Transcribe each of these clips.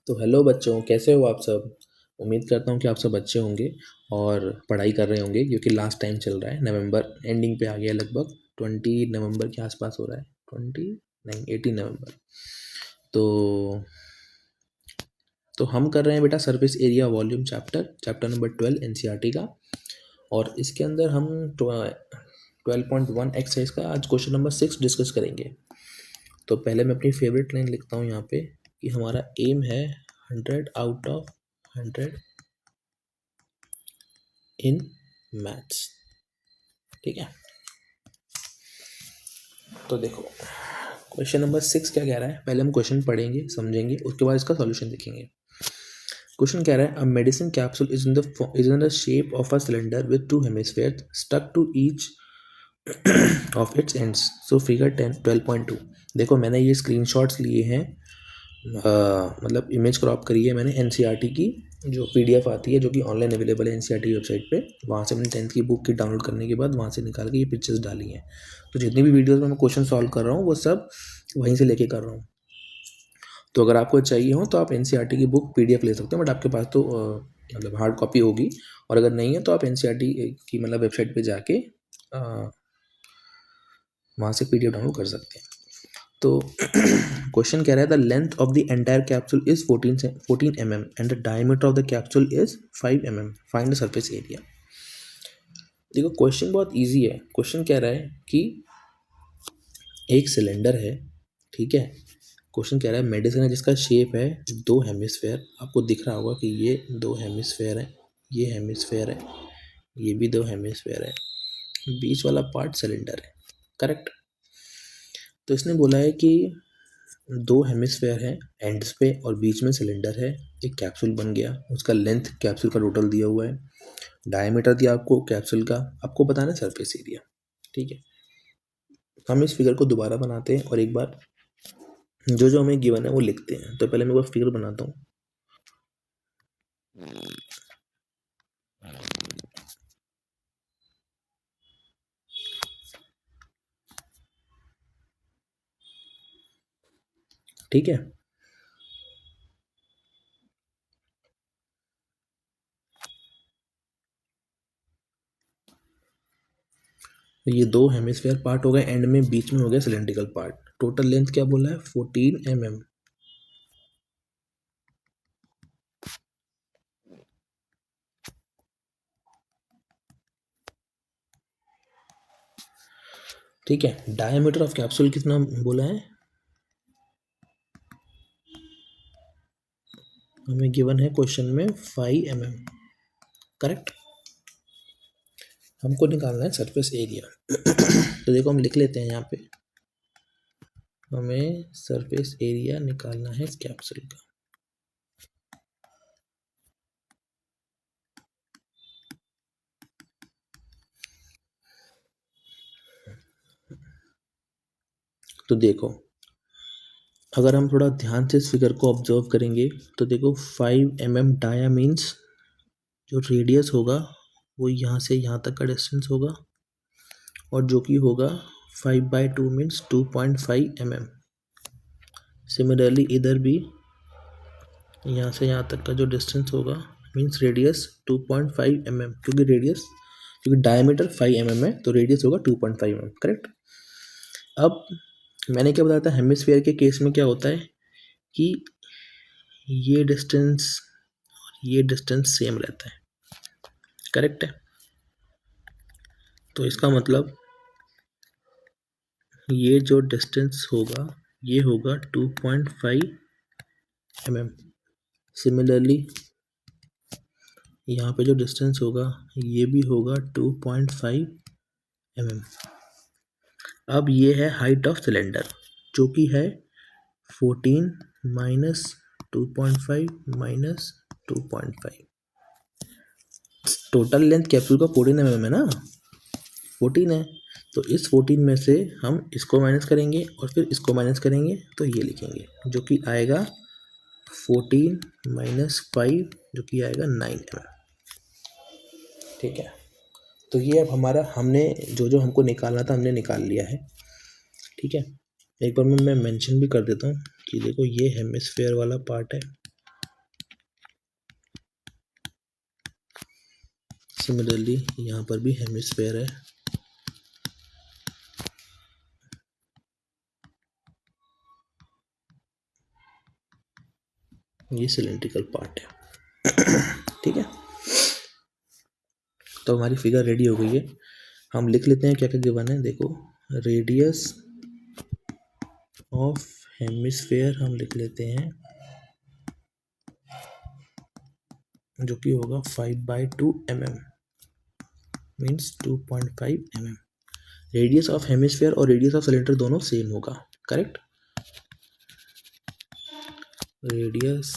तो हेलो बच्चों, कैसे हो आप सब। उम्मीद करता हूँ कि आप सब अच्छे होंगे और पढ़ाई कर रहे होंगे, क्योंकि लास्ट टाइम चल रहा है, नवंबर एंडिंग पे आ गया है, लगभग 20 नवंबर के आसपास हो रहा है। 20 नहीं, 18 नवंबर। तो हम कर रहे हैं बेटा surface area volume chapter number 12 NCERT का। और इसके अंदर हम 12.1 एक्सरसाइज का आज क्वेश्चन नंबर 6 डिस्कस करेंगे। तो पहले मैं अपनी फेवरेट लाइन लिखता हूँ यहाँ पे कि हमारा एम है 100 आउट ऑफ 100 इन मैथ्स। ठीक है, तो देखो क्वेश्चन नंबर 6 क्या कह रहा है। पहले हम क्वेश्चन पढ़ेंगे, समझेंगे, उसके बाद इसका सॉल्यूशन देखेंगे। क्वेश्चन कह रहा है, a medicine capsule is in the shape of a cylinder with two hemisphere stuck to each of its ends. So figure 12.2। देखो मैंने ये स्क्रीनशॉट्स लिए हैं, मतलब इमेज क्रॉप करी है मैंने एनसीईआरटी की, जो पीडीएफ आती है, जो कि ऑनलाइन अवेलेबल है एनसीईआरटी वेबसाइट पे। वहाँ से मैंने 10th की बुक की डाउनलोड करने के बाद वहाँ से निकाल के ये पिक्चर्स डाली हैं। तो जितनी भी वीडियोस में मैं क्वेश्चन सॉल्व कर रहा हूँ वो सब वहीं से लेके कर रहा हूँ। तो अगर आपको चाहिए हो तो आप एनसीईआरटी की बुक पीडीएफ ले सकते हो, बट आपके पास तो मतलब हार्ड कॉपी होगी। और अगर नहीं है तो आप एनसीईआरटी की मतलब वेबसाइट पे जाके वहाँ से पीडीएफ डाउनलोड कर सकते हैं। तो क्वेश्चन कह रहा है the length of the entire capsule is 14 mm and the diameter of the capsule is 5 mm। Find the surface area. देखो क्वेश्चन बहुत इजी है। क्वेश्चन कह रहा है कि एक सिलेंडर है, ठीक है। क्वेश्चन कह रहा है मेडिसिन है जिसका शेप है 2 हेमिस्फेयर। आपको दिख रहा होगा कि ये 2 हेमिस्फेयर है, ये हेमिस्फेयर है, ये भी 2 हेमिस्फेयर है, बीच वाला पार्ट सिलेंडर है, करेक्ट। तो इसने बोला है कि 2 हेमिस्फेयर है एंड्स पे और बीच में सिलेंडर है। एक कैप्सूल बन गया, उसका लेंथ कैप्सूल का टोटल दिया हुआ है, डायमीटर दिया आपको कैप्सूल का, आपको बताना है सरफेस एरिया। ठीक है, हम इस फिगर को दोबारा बनाते हैं और एक बार जो जो हमें गिवन है वो लिखते हैं। तो पहले मैं वो फिगर बनाता हूँ। ठीक है, तो ये 2 हेमिस्फेयर पार्ट हो गए एंड में, बीच में हो गया सिलेंड्रिकल पार्ट। टोटल लेंथ क्या बोला है, 14 mm। ठीक है, डायमीटर ऑफ कैप्सूल कितना बोला है, हमें गिवन है क्वेश्चन में 5 mm, करेक्ट। हमको निकालना है सरफेस एरिया। तो देखो हम लिख लेते हैं यहाँ पे, हमें सरफेस एरिया निकालना है इस कैप्सूल का। तो देखो अगर हम थोड़ा ध्यान से इस फिगर को ऑब्जर्व करेंगे तो देखो 5 mm डाया मीन्स जो रेडियस होगा वो यहाँ से यहाँ तक का डिस्टेंस होगा, और जो कि होगा 5/2 मीन्स 2.5 mm। सिमिलरली इधर भी यहाँ से यहाँ तक का जो डिस्टेंस होगा मीन्स रेडियस 2.5 mm, क्योंकि डायमीटर 5 mm है तो रेडियस होगा 2.5 mm, करेक्ट। अब मैंने क्या बताया था, हेमिस्फीयर के केस में क्या होता है कि ये डिस्टेंस सेम रहता है, करेक्ट है। तो इसका मतलब ये जो डिस्टेंस होगा ये होगा 2.5 mm। सिमिलरली यहाँ पे जो डिस्टेंस होगा ये भी होगा 2.5 mm। अब ये है हाइट ऑफ सिलेंडर जो कि है 14 minus 2.5 minus 2.5। Total length capsule का 14 mm है ना, 14 है। तो इस 14 में से हम इसको माइनस करेंगे और फिर इसको माइनस करेंगे तो ये लिखेंगे, जो कि आएगा 14 माइनस 5, जो कि आएगा 9 mm। ठीक है, तो ये अब हमारा हमने जो जो हमको निकालना था हमने निकाल लिया है। ठीक है, एक बार मैं मेंशन भी कर देता हूँ कि देखो ये हेमिस्फेयर वाला पार्ट है, सिमिलरली यहाँ पर भी हेमिस्फेयर है, ये सिलेंड्रिकल पार्ट है। ठीक है, तो हमारी फिगर रेडी हो गई है। हम लिख लेते हैं क्या क्या गिवन है। देखो, रेडियस ऑफ हेमिस्फेयर हम लिख लेते हैं, जो कि होगा 5/2 mm, means 2.5 mm। Radius of hemisphere और रेडियस ऑफ सिलेंडर दोनों सेम होगा, करेक्ट। रेडियस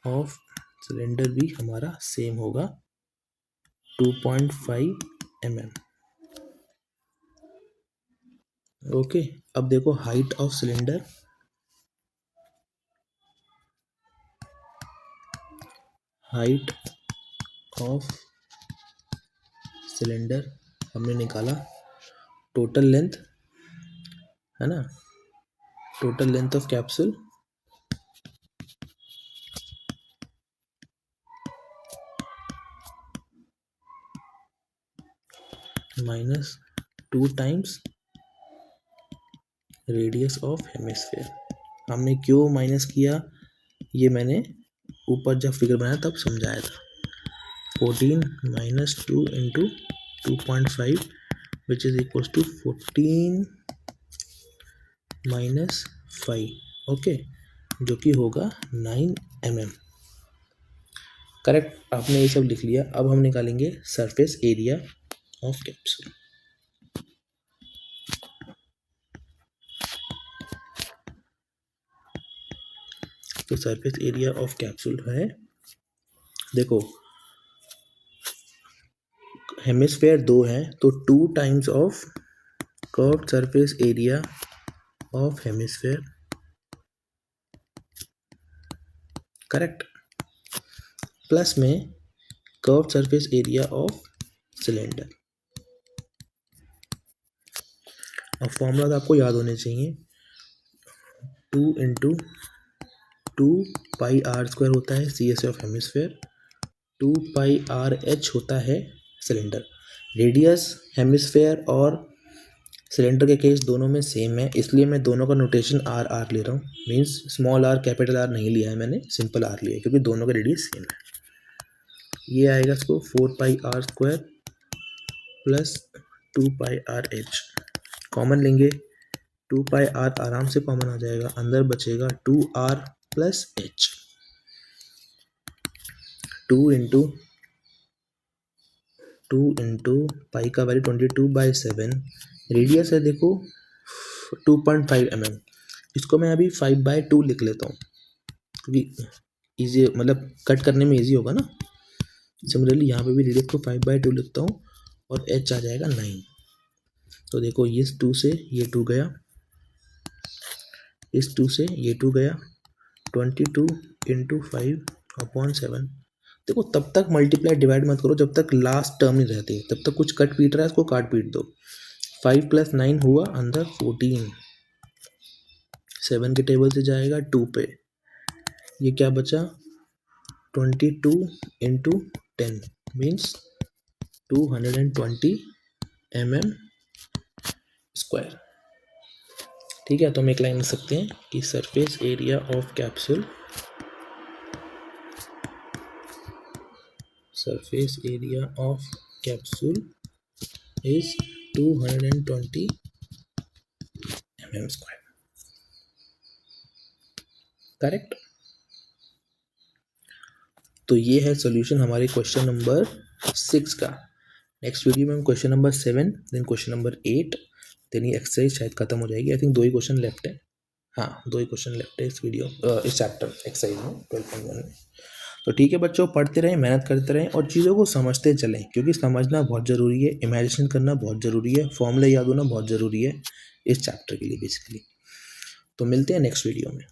ऑफ सिलेंडर भी हमारा सेम होगा 2.5 mm। ओके, अब देखो height of cylinder, height of cylinder हमने निकाला, टोटल लेंथ है ना, total length of capsule minus 2 times radius of hemisphere. हमने क्यों माइनस किया, ये मैंने ऊपर जब फिगर बनाया तब समझाया था। 14 minus 2 into 2.5 which is equals to 14 minus 5, okay, जो कि होगा 9 mm। करेक्ट, आपने ये सब लिख लिया। अब हम निकालेंगे सरफेस एरिया ऑफ कैप्सूल। तो सरफेस एरिया ऑफ कैप्सूल है, देखो हेमिस्फेयर 2 है तो 2 times of curved surface area of hemisphere, correct, plus में curved surface area of cylinder. अब फॉर्मूला आपको याद होने चाहिए, 2 इंटू 2πr² होता है CS ऑफ हेमिस्फेयर, 2πRh होता है सिलेंडर। रेडियस हेमिस्फेयर और सिलेंडर के केस दोनों में सेम है, इसलिए मैं दोनों का नोटेशन RR ले रहा हूँ, means small r capital R नहीं लिया है मैंने, सिंपल R लिया है क्योंकि दोनों का रेडियस सेम है। ये आएगा इसको 4πr² प्लस 2πRh, कॉमन लेंगे 2πr आराम से कॉमन आ जाएगा, अंदर बचेगा 2r plus h, 2 into pi का वैल्यू 22/7, रेडियस है देखो 2.5 mm, इसको मैं अभी 5/2 लिख लेता हूँ क्योंकि इजी, मतलब कट करने में इजी होगा ना। सिमिलरली यहाँ पे भी रेडियस को 5/2 लिखता हूँ और h आ जाएगा 9। तो देखो इस 2 से ये 2 गया, इस 2 से ये 2 गया, 22 इंटू 5/7। देखो तब तक मल्टीप्लाई डिवाइड मत करो जब तक लास्ट टर्म नहीं रहती, तब तक कुछ कट पीट रहा है इसको काट पीट दो। 5 + 9 हुआ अंदर 14, 7 के टेबल से जाएगा 2 पे, ये क्या बचा 22 इंटू 10 मीन्स 220 mm²। ठीक है, तो हम एक लाइन लिख सकते हैं कि surface area of capsule, surface area of capsule is 220 mm², correct. तो ये है सॉल्यूशन हमारे क्वेश्चन नंबर 6 का। नेक्स्ट वीडियो में हम question number 7, then question number 8, then ये एक्सरसाइज शायद खत्म हो जाएगी। आई थिंक 2 ही क्वेश्चन लेफ्ट है, हाँ 2 ही क्वेश्चन लेफ्ट है इस वीडियो इस चैप्टर एक्सरसाइज में 12.1 में। तो ठीक है बच्चों, पढ़ते रहें, मेहनत करते रहें और चीज़ों को समझते चलें, क्योंकि समझना बहुत ज़रूरी है, इमेजिनेशन करना बहुत ज़रूरी है, फॉर्मूला याद होना बहुत ज़रूरी है इस चैप्टर के लिए बेसिकली। तो मिलते हैं नेक्स्ट वीडियो में।